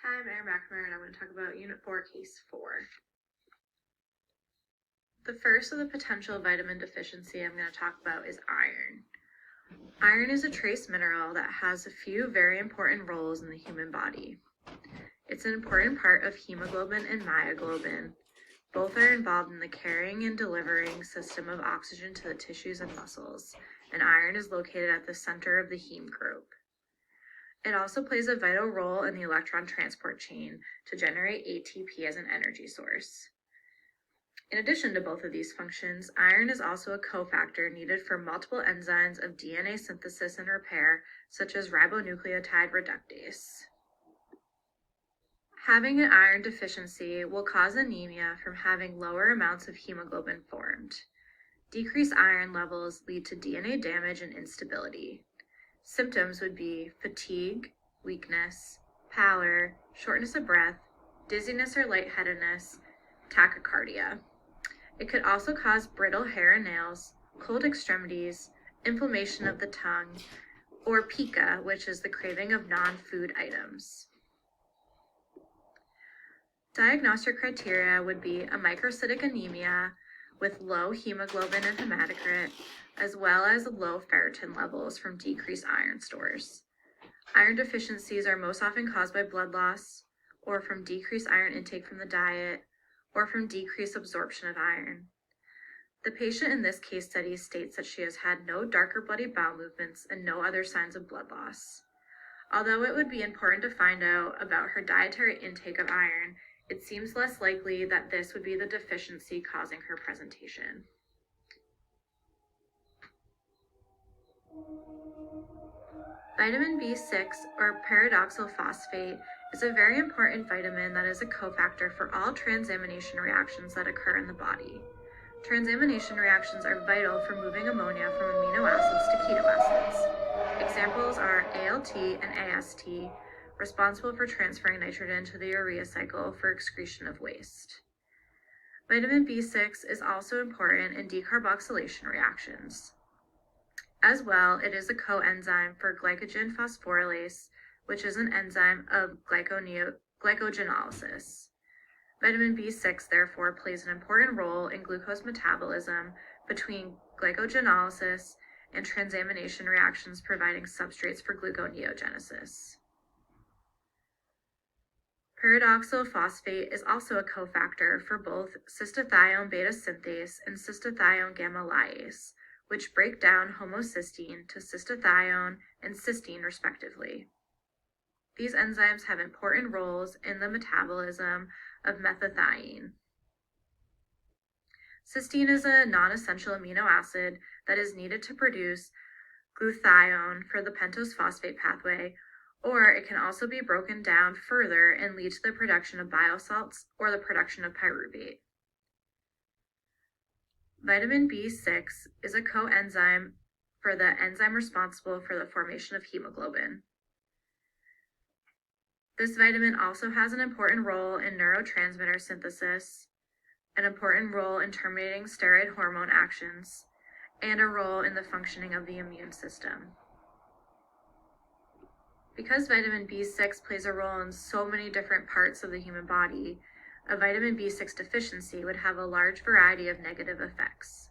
Hi, I'm Erin McNamara, and I'm going to talk about Unit 4, Case 4. The first of the potential vitamin deficiency I'm going to talk about is iron. Iron is a trace mineral that has a few very important roles in the human body. It's an important part of hemoglobin and myoglobin. Both are involved in the carrying and delivering system of oxygen to the tissues and muscles, and iron is located at the center of the heme group. It also plays a vital role in the electron transport chain to generate ATP as an energy source. In addition to both of these functions, iron is also a cofactor needed for multiple enzymes of DNA synthesis and repair, such as ribonucleotide reductase. Having an iron deficiency will cause anemia from having lower amounts of hemoglobin formed. Decreased iron levels lead to DNA damage and instability. Symptoms would be fatigue, weakness, pallor, shortness of breath, dizziness or lightheadedness, tachycardia. It could also cause brittle hair and nails, cold extremities, inflammation of the tongue, or pica, which is the craving of non-food items. Diagnostic criteria would be a microcytic anemia with low hemoglobin and hematocrit, as well as low ferritin levels from decreased iron stores. Iron deficiencies are most often caused by blood loss, or from decreased iron intake from the diet, or from decreased absorption of iron. The patient in this case study states that she has had no darker bloody bowel movements and no other signs of blood loss. Although it would be important to find out about her dietary intake of iron, it seems less likely that this would be the deficiency causing her presentation. Vitamin B6, or pyridoxal phosphate, is a very important vitamin that is a cofactor for all transamination reactions that occur in the body. Transamination reactions are vital for moving ammonia from amino acids to keto acids. Examples are ALT and AST, responsible for transferring nitrogen to the urea cycle for excretion of waste. Vitamin B6 is also important in decarboxylation reactions. As well, it is a coenzyme for glycogen phosphorylase, which is an enzyme of glycogenolysis. Vitamin B6, therefore, plays an important role in glucose metabolism between glycogenolysis and transamination reactions, providing substrates for gluconeogenesis. Pyridoxal phosphate is also a cofactor for both cystathione beta synthase and cystathione gamma lyase, which break down homocysteine to cystathione and cysteine respectively. These enzymes have important roles in the metabolism of methathione. Cysteine is a non-essential amino acid that is needed to produce glutathione for the pentose phosphate pathway, or it can also be broken down further and lead to the production of biosalts or the production of pyruvate. Vitamin B6 is a coenzyme for the enzyme responsible for the formation of hemoglobin. This vitamin also has an important role in neurotransmitter synthesis, an important role in terminating steroid hormone actions, and a role in the functioning of the immune system. Because vitamin B6 plays a role in so many different parts of the human body, a vitamin B6 deficiency would have a large variety of negative effects.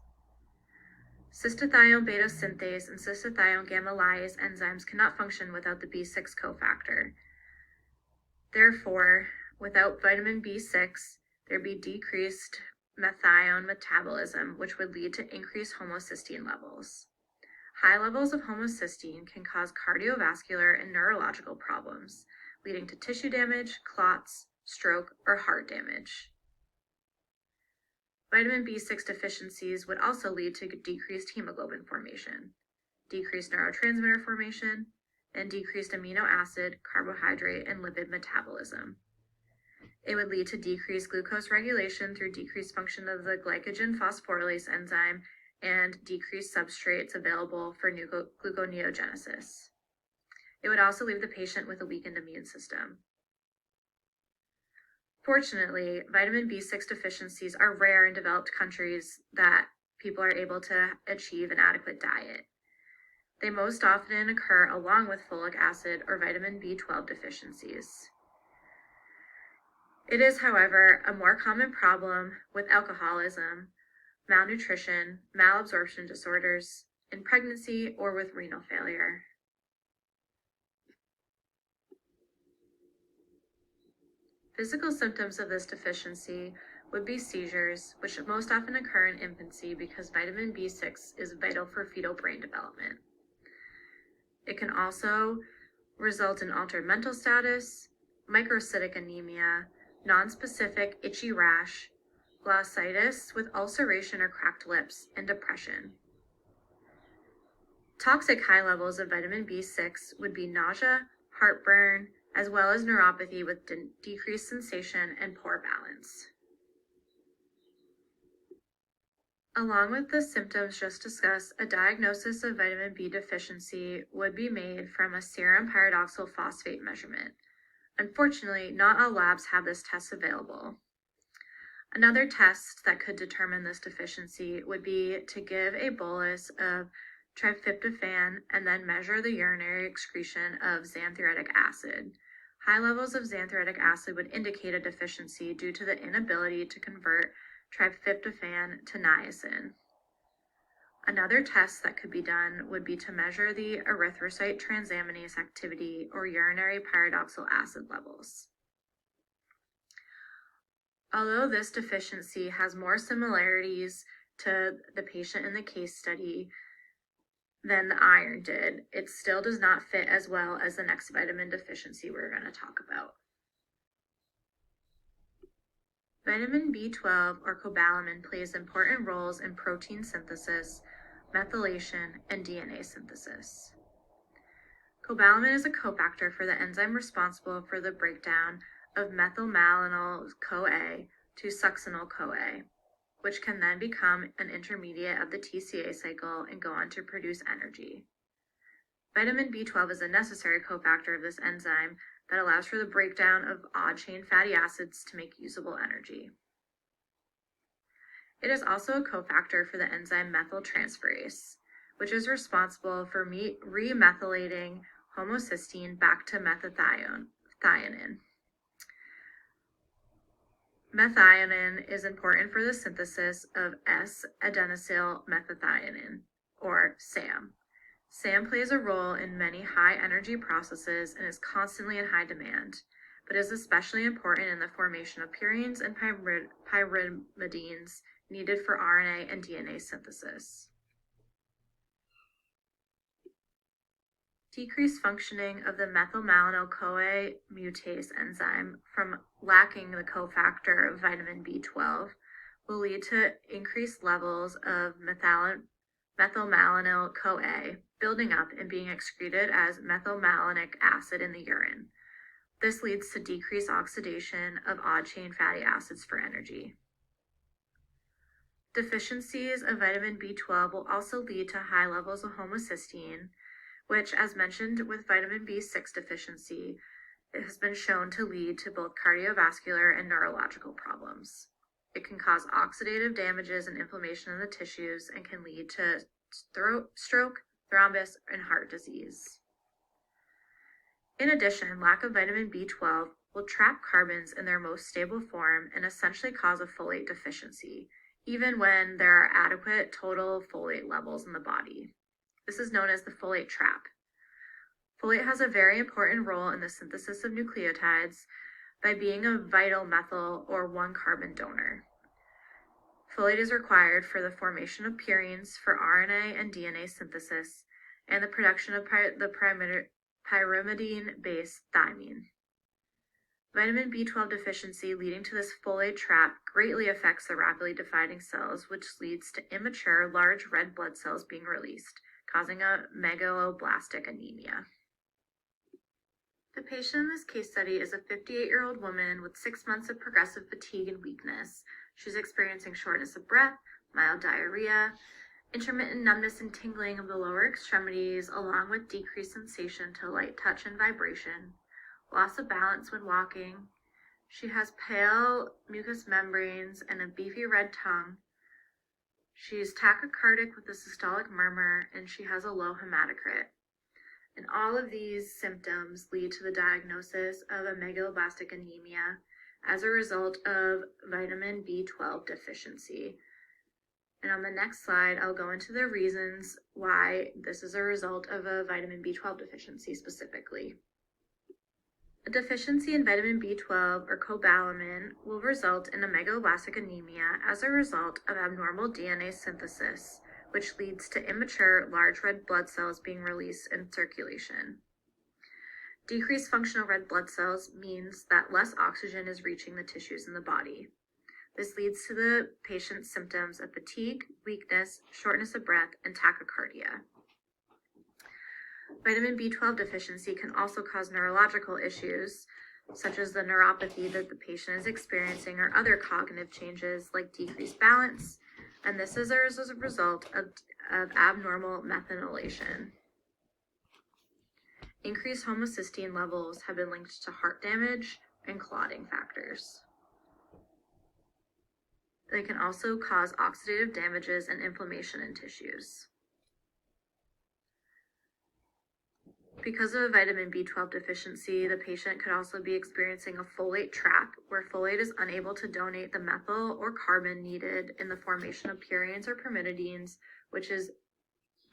Cystathione beta synthase and cystathione gamma lyase enzymes cannot function without the B6 cofactor. Therefore, without vitamin B6, there'd be decreased methionine metabolism, which would lead to increased homocysteine levels. High levels of homocysteine can cause cardiovascular and neurological problems, leading to tissue damage, clots, stroke, or heart damage. Vitamin B6 deficiencies would also lead to decreased hemoglobin formation, decreased neurotransmitter formation, and decreased amino acid, carbohydrate, and lipid metabolism. It would lead to decreased glucose regulation through decreased function of the glycogen phosphorylase enzyme and decreased substrates available for gluconeogenesis. It would also leave the patient with a weakened immune system. Fortunately, vitamin B6 deficiencies are rare in developed countries that people are able to achieve an adequate diet. They most often occur along with folic acid or vitamin B12 deficiencies. It is, however, a more common problem with alcoholism, malnutrition, malabsorption disorders, in pregnancy, or with renal failure. Physical symptoms of this deficiency would be seizures, which most often occur in infancy because vitamin B6 is vital for fetal brain development. It can also result in altered mental status, microcytic anemia, nonspecific itchy rash, glossitis with ulceration or cracked lips, and depression. Toxic high levels of vitamin B6 would be nausea, heartburn, as well as neuropathy with decreased sensation and poor balance. Along with the symptoms just discussed, a diagnosis of vitamin B deficiency would be made from a serum pyridoxal phosphate measurement. Unfortunately, not all labs have this test available. Another test that could determine this deficiency would be to give a bolus of tryptophan and then measure the urinary excretion of xanthoretic acid. High levels of xanthoretic acid would indicate a deficiency due to the inability to convert tryptophan to niacin. Another test that could be done would be to measure the erythrocyte transaminase activity or urinary pyridoxal acid levels. Although this deficiency has more similarities to the patient in the case study than the iron did, it still does not fit as well as the next vitamin deficiency we're going to talk about. Vitamin B12 or cobalamin plays important roles in protein synthesis, methylation, and DNA synthesis. Cobalamin is a cofactor for the enzyme responsible for the breakdown of methylmalonyl-CoA to succinyl-CoA, which can then become an intermediate of the TCA cycle and go on to produce energy. Vitamin B12 is a necessary cofactor of this enzyme that allows for the breakdown of odd-chain fatty acids to make usable energy. It is also a cofactor for the enzyme methyltransferase, which is responsible for remethylating homocysteine back to methionine. Methionine is important for the synthesis of S-adenosyl methionine, or SAM. SAM plays a role in many high-energy processes and is constantly in high demand, but is especially important in the formation of purines and pyrimidines needed for RNA and DNA synthesis. Decreased functioning of the methylmalonyl-CoA mutase enzyme from lacking the cofactor of vitamin B12 will lead to increased levels of methylmalonyl-CoA building up and being excreted as methylmalonic acid in the urine. This leads to decreased oxidation of odd-chain fatty acids for energy. Deficiencies of vitamin B12 will also lead to high levels of homocysteine, which, as mentioned with vitamin B6 deficiency, it has been shown to lead to both cardiovascular and neurological problems. It can cause oxidative damages and inflammation in the tissues and can lead to stroke, thrombus, and heart disease. In addition, lack of vitamin B12 will trap carbons in their most stable form and essentially cause a folate deficiency, even when there are adequate total folate levels in the body. This is known as the folate trap. Folate has a very important role in the synthesis of nucleotides by being a vital methyl or one-carbon donor. Folate is required for the formation of purines for RNA and DNA synthesis and the production of the pyrimidine-based thymine. Vitamin B12 deficiency leading to this folate trap greatly affects the rapidly dividing cells, which leads to immature, large red blood cells being released, causing a megaloblastic anemia. The patient in this case study is a 58-year-old woman with 6 months of progressive fatigue and weakness. She's experiencing shortness of breath, mild diarrhea, intermittent numbness and tingling of the lower extremities, along with decreased sensation to light touch and vibration, loss of balance when walking. She has pale mucous membranes and a beefy red tongue. She's tachycardic with a systolic murmur, and she has a low hematocrit. And all of these symptoms lead to the diagnosis of a megaloblastic anemia, as a result of vitamin B12 deficiency. And on the next slide, I'll go into the reasons why this is a result of a vitamin B12 deficiency specifically. A deficiency in vitamin B12 or cobalamin will result in a megaloblastic anemia as a result of abnormal DNA synthesis, which leads to immature large red blood cells being released in circulation. Decreased functional red blood cells means that less oxygen is reaching the tissues in the body. This leads to the patient's symptoms of fatigue, weakness, shortness of breath, and tachycardia. Vitamin B12 deficiency can also cause neurological issues, such as the neuropathy that the patient is experiencing or other cognitive changes like decreased balance, and this is as a result of abnormal methylation. Increased homocysteine levels have been linked to heart damage and clotting factors. They can also cause oxidative damages and inflammation in tissues. Because of a vitamin B12 deficiency, the patient could also be experiencing a folate trap, where folate is unable to donate the methyl or carbon needed in the formation of purines or pyrimidines, which is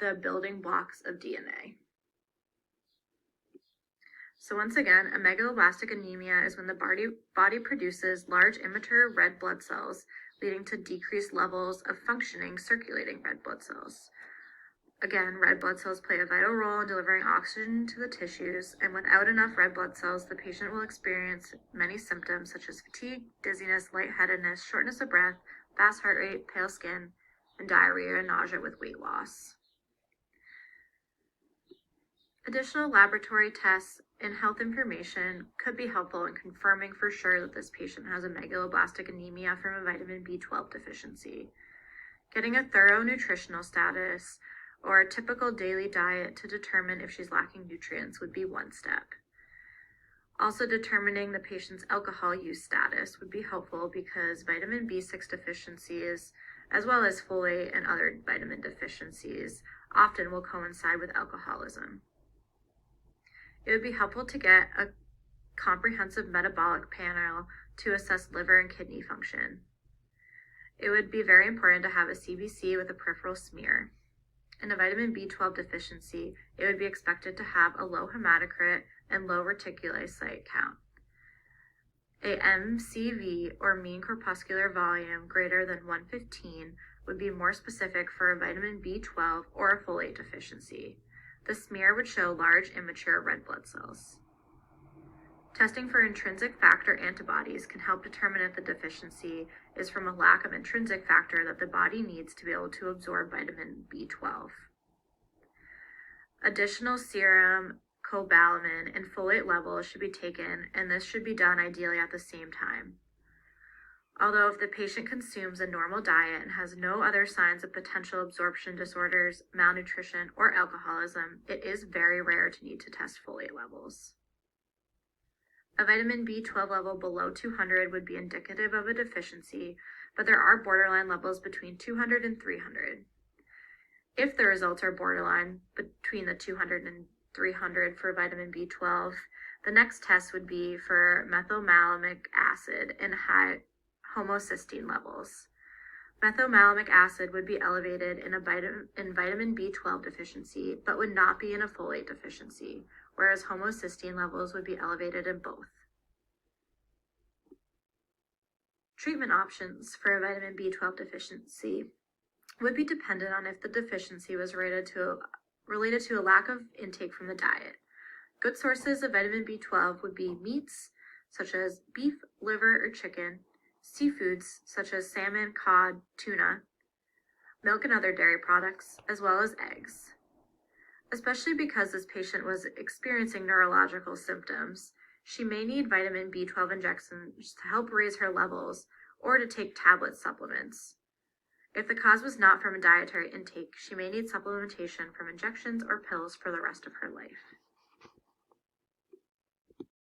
the building blocks of DNA. So once again, a megaloblastic anemia is when the body produces large immature red blood cells, leading to decreased levels of functioning circulating red blood cells. Again, red blood cells play a vital role in delivering oxygen to the tissues, and without enough red blood cells, the patient will experience many symptoms such as fatigue, dizziness, lightheadedness, shortness of breath, fast heart rate, pale skin, and diarrhea and nausea with weight loss. Additional laboratory tests and health information could be helpful in confirming for sure that this patient has a megaloblastic anemia from a vitamin B12 deficiency. Getting a thorough nutritional status or a typical daily diet to determine if she's lacking nutrients would be one step. Also, determining the patient's alcohol use status would be helpful because vitamin B6 deficiencies, as well as folate and other vitamin deficiencies, often will coincide with alcoholism. It would be helpful to get a comprehensive metabolic panel to assess liver and kidney function. It would be very important to have a CBC with a peripheral smear. In a vitamin B12 deficiency, it would be expected to have a low hematocrit and low reticulocyte count. A MCV, or mean corpuscular volume, greater than 115 would be more specific for a vitamin B12 or a folate deficiency. The smear would show large immature red blood cells. Testing for intrinsic factor antibodies can help determine if the deficiency is from a lack of intrinsic factor that the body needs to be able to absorb vitamin B12. Additional serum, cobalamin, and folate levels should be taken, and this should be done ideally at the same time. Although if the patient consumes a normal diet and has no other signs of potential absorption disorders, malnutrition, or alcoholism, it is very rare to need to test folate levels. A vitamin B12 level below 200 would be indicative of a deficiency, but there are borderline levels between 200 and 300. If the results are borderline between the 200 and 300 for vitamin B12, the next test would be for methylmalonic acid and high homocysteine levels. Methylmalonic acid would be elevated in vitamin B12 deficiency, but would not be in a folate deficiency, whereas homocysteine levels would be elevated in both. Treatment options for a vitamin B12 deficiency would be dependent on if the deficiency was related to a lack of intake from the diet. Good sources of vitamin B12 would be meats, such as beef, liver, or chicken, seafoods, such as salmon, cod, tuna, milk and other dairy products, as well as eggs. Especially because this patient was experiencing neurological symptoms, she may need vitamin B12 injections to help raise her levels or to take tablet supplements. If the cause was not from a dietary intake, she may need supplementation from injections or pills for the rest of her life.